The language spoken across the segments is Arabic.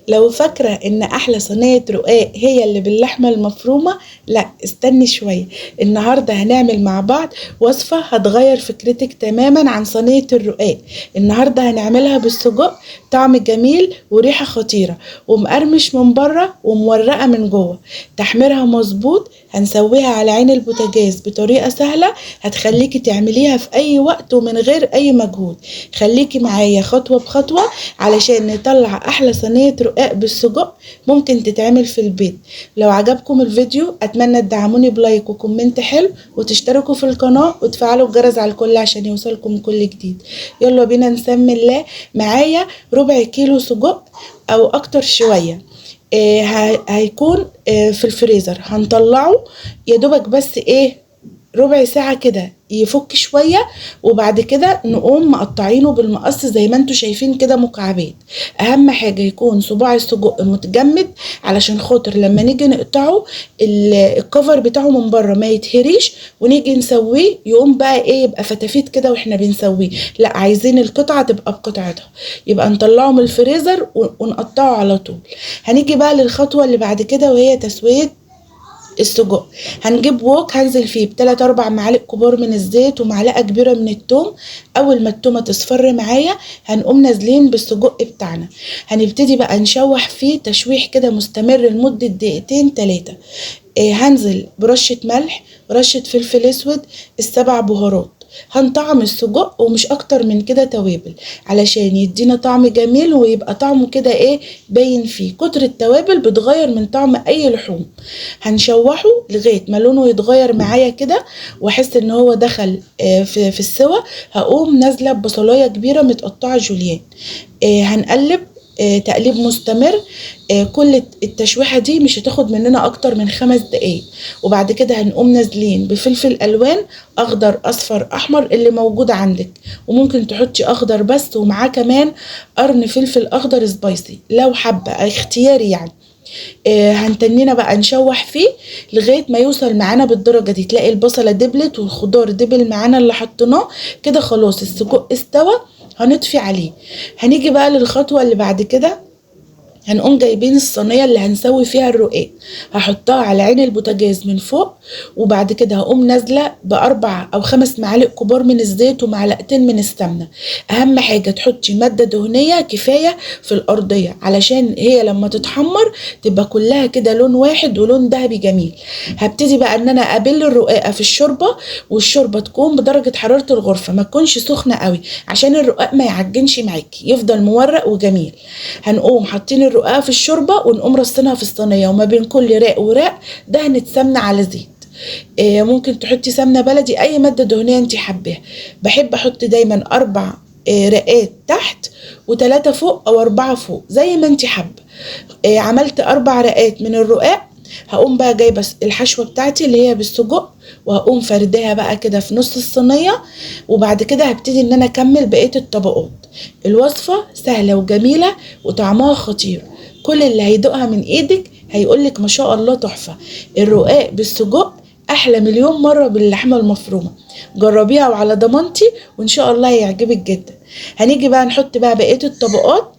لو فاكرة ان احلى صينية رقاق هي اللي باللحمة المفرومة، لا استني شوية. النهاردة هنعمل مع بعض وصفة هتغير فكرتك تماما عن صينية الرقاق. النهاردة هنعملها بالسجق، طعم جميل وريحة خطيرة ومقرمش من بره ومورقة من جوه. تحميرها مظبوط، هنسويها على عين البوتاجاز بطريقة سهلة هتخليكي تعمليها في اي وقت ومن غير اي مجهود. خليكي معايا خطوة بخطوة علشان نطلع احلى صينية رقاق بالسجق ممكن تتعمل في البيت. لو عجبكم الفيديو اتمنى تدعموني بلايك وكومنت حلو وتشتركوا في القناة وتفعلوا الجرس على الكل عشان يوصلكم كل جديد. يلا بينا نسمي الله. معايا ربع كيلو سجق او اكتر شوية. هيكون في الفريزر، هنطلعه يا دوبك بس ربع ساعة كده يفك شوية، وبعد كده نقوم مقطعينه بالمقص زي ما انتوا شايفين كده مكعبات. اهم حاجة يكون صباع السجق متجمد علشان خاطر لما نيجي نقطعه الكفر بتاعه من بره ما يتهريش، ونيجي نسويه يقوم بقى يبقى فتافيت كده واحنا بنسويه. لا، عايزين القطعة تبقى بقطعتها. يبقى نطلعه من الفريزر ونقطعه على طول. هنيجي بقى للخطوة اللي بعد كده وهي تسوية السجق. هنجيب ووك هنزل فيه بتلات اربع معالق كبار من الزيت ومعلقه كبيره من التوم. اول ما التومه تصفر معايا هنقوم نازلين بالسجق بتاعنا. هنبتدي بقى نشوح فيه تشويح كده مستمر لمده دقيقتين 3. هنزل برشه ملح، رشه فلفل اسود، السبع بهارات. هنطعم السجق ومش اكتر من كده توابل علشان يدينا طعم جميل ويبقى طعمه كده باين فيه. كتر التوابل بتغير من طعم اي لحوم. هنشوحه لغايه ما لونه يتغير معايا كده واحس ان هو دخل في السوا. هقوم نازله ببصلايه كبيره متقطعه جوليان. هنقلب تقليب مستمر. كل التشويحة دي مش هتاخد مننا اكتر من 5 دقايق. وبعد كده هنقوم نازلين بفلفل الوان، اخضر اصفر احمر اللي موجود عندك، وممكن تحطي اخضر بس ومعاه كمان قرن فلفل اخضر سبايسي لو حابة، اختياري يعني. هنتنينا بقى نشوح فيه لغايه ما يوصل معانا بالدرجه دي، تلاقي البصله دبلت والخضار دبل معانا اللي حطيناه كده. خلاص السجق استوى، هنطفي عليه. هنيجي بقى للخطوه اللي بعد كده. هنقوم جايبين الصينيه اللي هنسوي فيها الرقاق، هحطها على عين البوتاجاز من فوق، وبعد كده هقوم نازله باربع او 5 معالق كبار من الزيت ومعلقتين من السمنه. اهم حاجه تحطي ماده دهنيه كفايه في الارضيه علشان هي لما تتحمر تبقى كلها كده لون واحد ولون ذهبي جميل. هبتدي بقى ان انا ابل الرقاقه في الشوربه، والشوربه تكون بدرجه حراره الغرفه، ما تكونش سخنه قوي عشان الرقاق ما يعجنش معاكي، يفضل مورق وجميل. هنقوم حاطين الرقاقه في الشوربه ونقوم رصينها في الصينيه، وما بين كل راق وراق دهنه سمنه على زيت. ممكن تحطي سمنه بلدي، اي ماده دهنيه انت حباها. بحب احط دايما 4 رقات تحت و3 فوق او 4 فوق زي ما انت حابه. عملت 4 رقات من الرقاق. هقوم بقى جايبه الحشوه بتاعتي اللي هي بالسجق، وهقوم فرداها بقى كده في نص الصينيه. وبعد كده هبتدي ان انا اكمل بقيه الطبقات. الوصفه سهله وجميله وطعمها خطير. كل اللي هيدوقها من ايدك هيقولك ما شاء الله تحفه. الرقاق بالسجق احلى مليون مره باللحمه المفرومه. جربيها وعلى ضمانتي وان شاء الله هيعجبك جدا. هنيجي بقى نحط بقى بقيه الطبقات.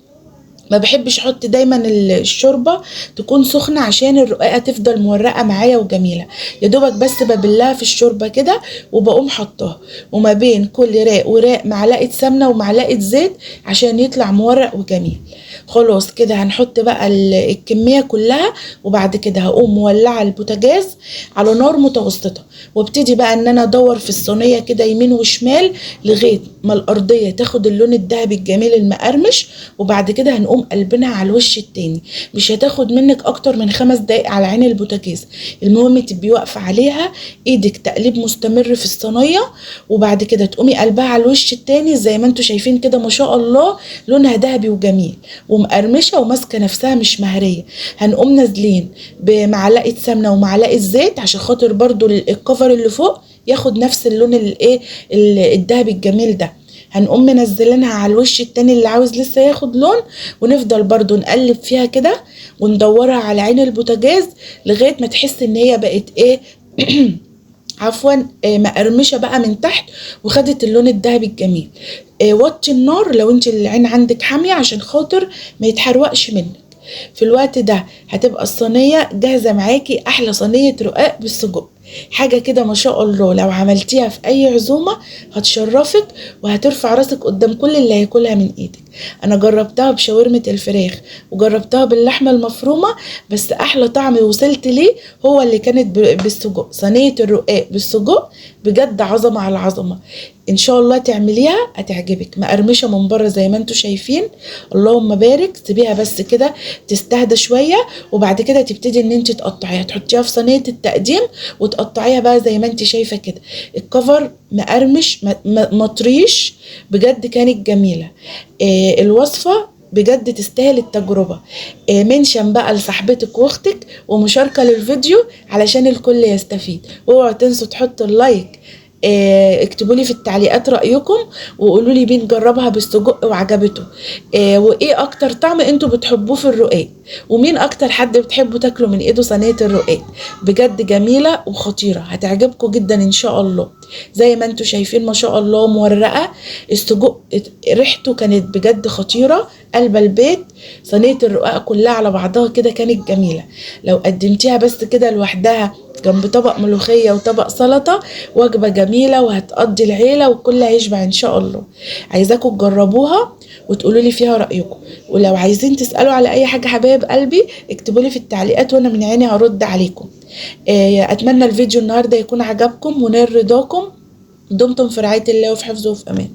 ما بحبش احط دايما الشوربه تكون سخنه عشان الرقاقه تفضل مورقه معايا وجميله. يا دوبك بس ببلها في الشوربه كده وبقوم حطاها، وما بين كل راق وراق معلقه سمنه ومعلقه زيت عشان يطلع مورق وجميل. خلاص كده هنحط بقى الكميه كلها، وبعد كده هقوم مولعه البوتاجاز على نار متوسطه، وابتدي بقى ان انا ادور في الصينيه كده يمين وشمال لغايه ما الارضيه تاخد اللون الذهبي الجميل المقرمش. وبعد كده هنقوم قلبينها على الوش التاني. مش هتاخد منك اكتر من 5 دقايق على عين البوتاجاز. المهم تبقي واقفه عليها ايدك تقليب مستمر في الصينيه، وبعد كده تقومي قلبها على الوش التاني زي ما انتوا شايفين كده. ما شاء الله لونها ذهبي وجميل ومقرمشه وماسكه نفسها مش مهريه. هنقوم نازلين بمعلقه سمنه ومعلقه زيت عشان خاطر برضو الكفر اللي فوق ياخد نفس اللون الذهبي الجميل ده. هنقوم منزلينها على الوش التاني اللي عاوز لسه ياخد لون، ونفضل برضو نقلب فيها كده وندورها على عين البوتاجاز لغايه ما تحس ان هي بقت عفوا مقرمشه بقى من تحت وخدت اللون الذهبي الجميل. وطي النار لو انت العين عندك حاميه عشان خاطر ما يتحرقش منك. في الوقت ده هتبقى الصينية جاهزة معاكي، احلى صينية رقاق بالسجق. حاجة كده ما شاء الله، لو عملتيها في اي عزومة هتشرفك وهترفع راسك قدام كل اللي هياكلها من ايدك. انا جربتها بشاورمة الفراخ وجربتها باللحمة المفرومة، بس احلى طعم وصلت ليه هو اللي كانت بالسجق. صينية الرقاق بالسجق بجد عظمة على عظمة. ان شاء الله تعمليها هتعجبك، مقرمشة من بره زي ما انتوا شايفين. اللهم بارك. سيبيها بس كده تستهدى شوية، وبعد كده تبتدي ان انت تقطعيها، تحطيها في صينية التقديم وتقطعيها بقى زي ما انت شايفة كده. الكفر مقرمش مطريش، بجد كانت جميلة. الوصفة بجد تستاهل التجربة. منشن بقى لصاحبتك واختك ومشاركة للفيديو علشان الكل يستفيد. واوعوا تنسوا تحطوا اللايك. اكتبوا لي في التعليقات رأيكم وقولوا لي مين جربها بالسجق وعجبته، وايه اكتر طعم انتوا بتحبوه في الرقاق، ومين اكتر حد بتحبوا تاكلوا من ايده صينية الرقاق. بجد جميلة وخطيرة، هتعجبكم جدا ان شاء الله. زي ما انتوا شايفين ما شاء الله مورقة السجق، ريحته كانت بجد خطيرة. قلب البيت. صينية الرقاق كلها على بعضها كده كانت جميلة. لو قدمتيها بس كده لوحدها جنب طبق ملوخية وطبق سلطة، وجبة جميلة وهتقضي العيلة والكل هيشبع ان شاء الله. عايزاكم تجربوها وتقولوا لي فيها رأيكم. ولو عايزين تسألوا على اي حاجة حبايب قلبي اكتبوا لي في التعليقات وانا من عيني هرد عليكم. اتمنى الفيديو النهاردة يكون عجبكم ونال رضاكم. دمتم في رعاية الله وفي حفظه وفي امان.